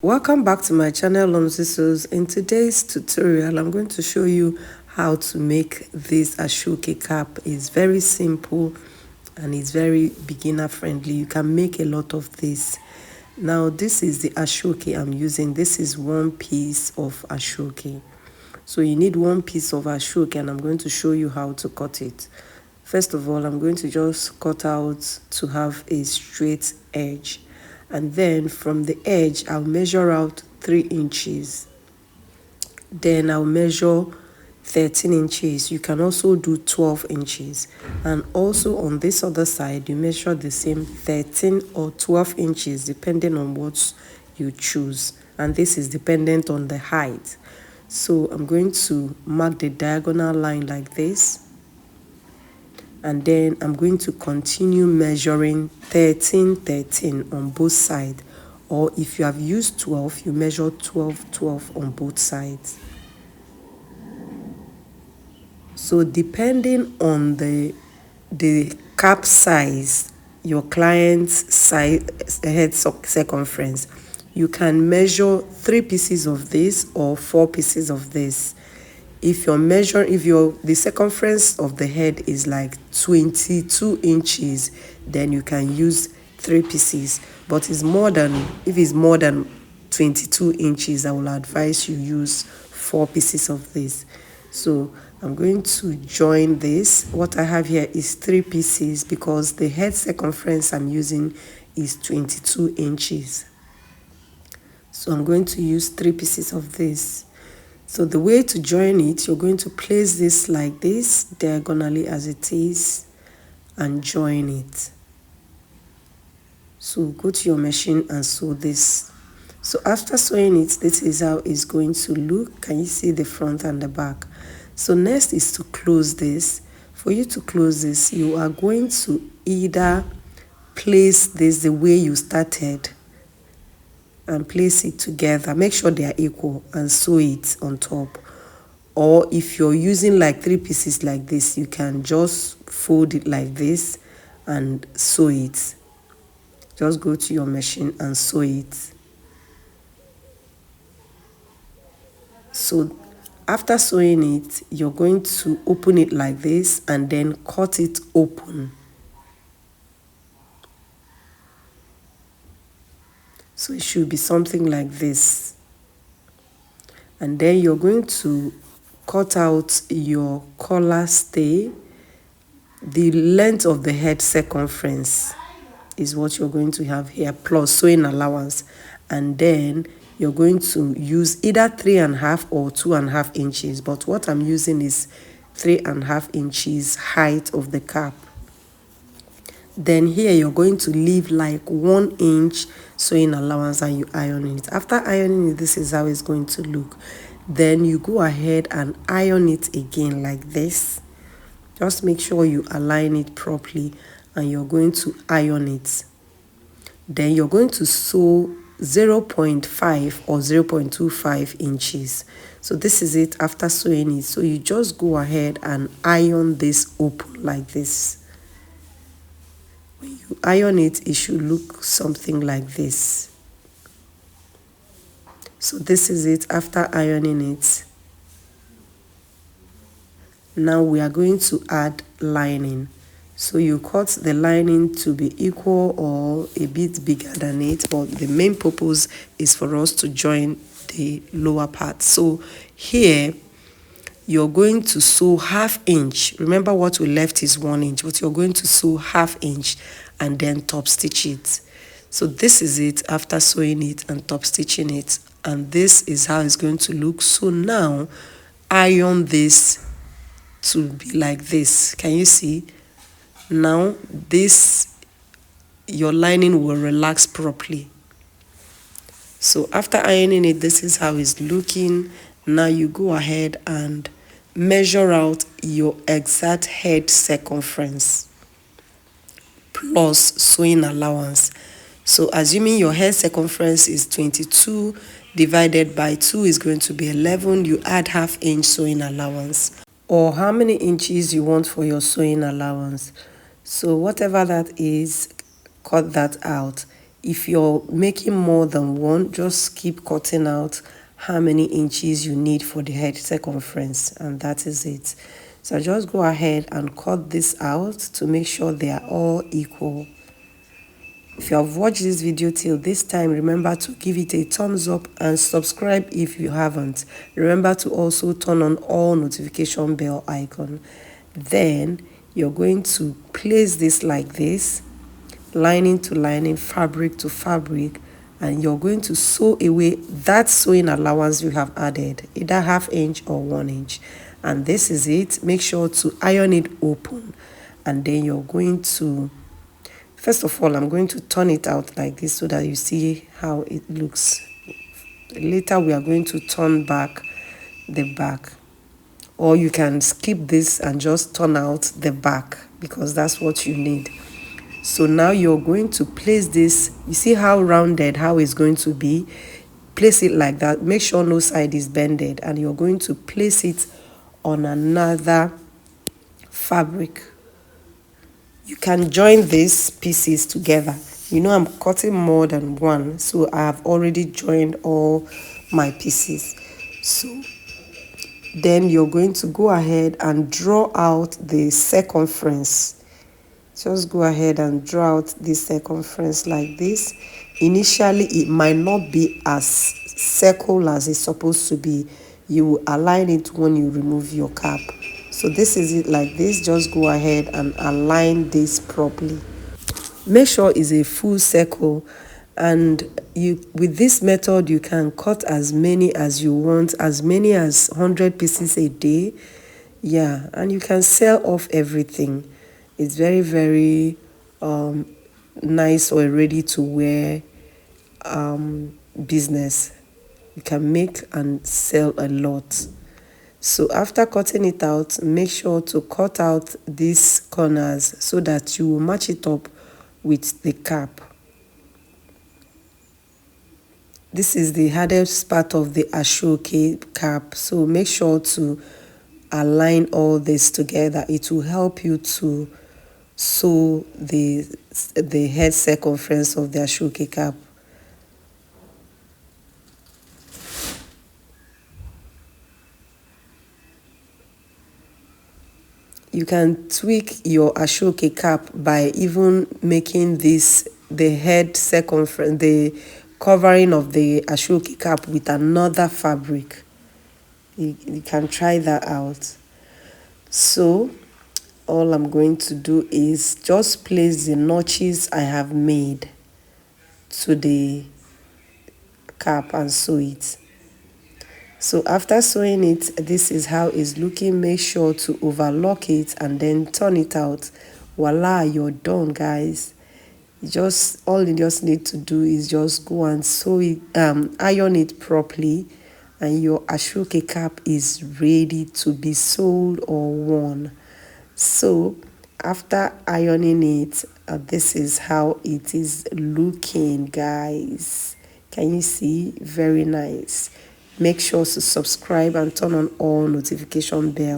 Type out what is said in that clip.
Welcome back to my channel Lomzy. In today's tutorial I'm going to show you how to make this Asoke cap. It's very simple and it's very beginner friendly. You can make a lot of this. Now this is the Asoke I'm using. This is one piece of Asoke. So you need one piece of Asoke and I'm going to show you how to cut it. First of all, I'm going to just cut out to have a straight edge. And then from the edge, I'll measure out 3 inches. Then I'll measure 13 inches. You can also do 12 inches. And also on this other side, you measure the same 13 or 12 inches depending on what you choose. And this is dependent on the height. So I'm going to mark the diagonal line like this. And then I'm going to continue measuring 13 on both sides, or if you have used 12 you measure 12 on both sides. So depending on the cap size, your client's size, head circumference, you can measure 3 pieces of this or 4 pieces of this. If the circumference of the head is like 22 inches, then you can use 3 pieces. But if it's more than 22 inches, I will advise you use 4 pieces of this. So I'm going to join this. What I have here is 3 pieces because the head circumference I'm using is 22 inches. So I'm going to use 3 pieces of this. So the way to join it, you're going to place this like this, diagonally as it is, and join it. So go to your machine and sew this. So after sewing it, this is how it's going to look. Can you see the front and the back? So next is to close this. For you to close this, you are going to either place this the way you started and place it together. Make sure they are equal and sew it on top. Or if you're using like 3 pieces like this, you can just fold it like this and sew it. Just go to your machine and sew it. So after sewing it, you're going to open it like this and then cut it open. So it should be something like this. And then you're going to cut out your collar stay. The length of the head circumference is what you're going to have here, plus sewing allowance. And then you're going to use either 3.5 or 2.5 inches. But what I'm using is 3.5 inches height of the cap. Then here you're going to leave like 1 inch sewing allowance and you iron it. After ironing it, this is how it's going to look. Then you go ahead and iron it again like this. Just make sure you align it properly and you're going to iron it. Then you're going to sew 0.5 or 0.25 inches. So this is it after sewing it. So you just go ahead and iron this open like this. When you iron it, it should look something like this. So this is it after ironing it. Now we are going to add lining. So you cut the lining to be equal or a bit bigger than it, but the main purpose is for us to join the lower part. So here you're going to sew 1/2 inch. Remember what we left is 1 inch, but you're going to sew 1/2 inch and then top stitch it. So this is it after sewing it and top stitching it, and this is how it's going to look. So now iron this to be like this. Can you see? Now your lining will relax properly. So after ironing it, this is how it's looking. Now you go ahead and measure out your exact head circumference plus sewing allowance. So assuming your head circumference is 22 divided by 2 is going to be 11, you add 1/2 inch sewing allowance, or how many inches you want for your sewing allowance. So whatever that is, cut that out. If you're making more than one, just keep cutting out how many inches you need for the head circumference, and that is it. So just go ahead and cut this out to make sure they are all equal. If you have watched this video till this time, remember to give it a thumbs up and subscribe if you haven't. Remember to also turn on all notification bell icon. Then you're going to place this like this, lining to lining, fabric to fabric, and you're going to sew away that sewing allowance you have added, either 1/2 inch or 1 inch. And this is it. Make sure to iron it open, and then you're going to, first of all, I'm going to turn it out like this so that you see how it looks. Later we are going to turn back the back, or you can skip this and just turn out the back because that's what you need. So now you're going to place this, you see how rounded, how it's going to be. Place it like that. Make sure no side is bended, and you're going to place it on another fabric. You can join these pieces together. You know I'm cutting more than one, so I have already joined all my pieces. So then you're going to go ahead and draw out the circumference. Just go ahead and draw out this circumference like this. Initially, it might not be as circle as it's supposed to be. You will align it when you remove your cap. So this is it like this. Just go ahead and align this properly. Make sure it's a full circle, and you, with this method, you can cut as many as you want, as many as 100 pieces a day. Yeah, and you can sell off everything. It's very, very nice or ready to wear business. You can make and sell a lot. So after cutting it out, make sure to cut out these corners so that you will match it up with the cap. This is the hardest part of the Asoke cap, so make sure to align all this together. It will help you to sew the head circumference of the Asoke cap. You can tweak your Asoke cap by even making this the head circumference, the covering of the Asoke cap with another fabric. You can try that out. So all I'm going to do is just place the notches I have made to the cap and sew it. So after sewing it, this is how it's looking. Make sure to overlock it and then turn it out. Voila, you're done, guys. All you just need to do is just go and sew it, iron it properly, and your Asoke cap is ready to be sold or worn. So after ironing it, this is how it is looking, guys. Can you see? Very nice. Make sure to subscribe and turn on all notification bell.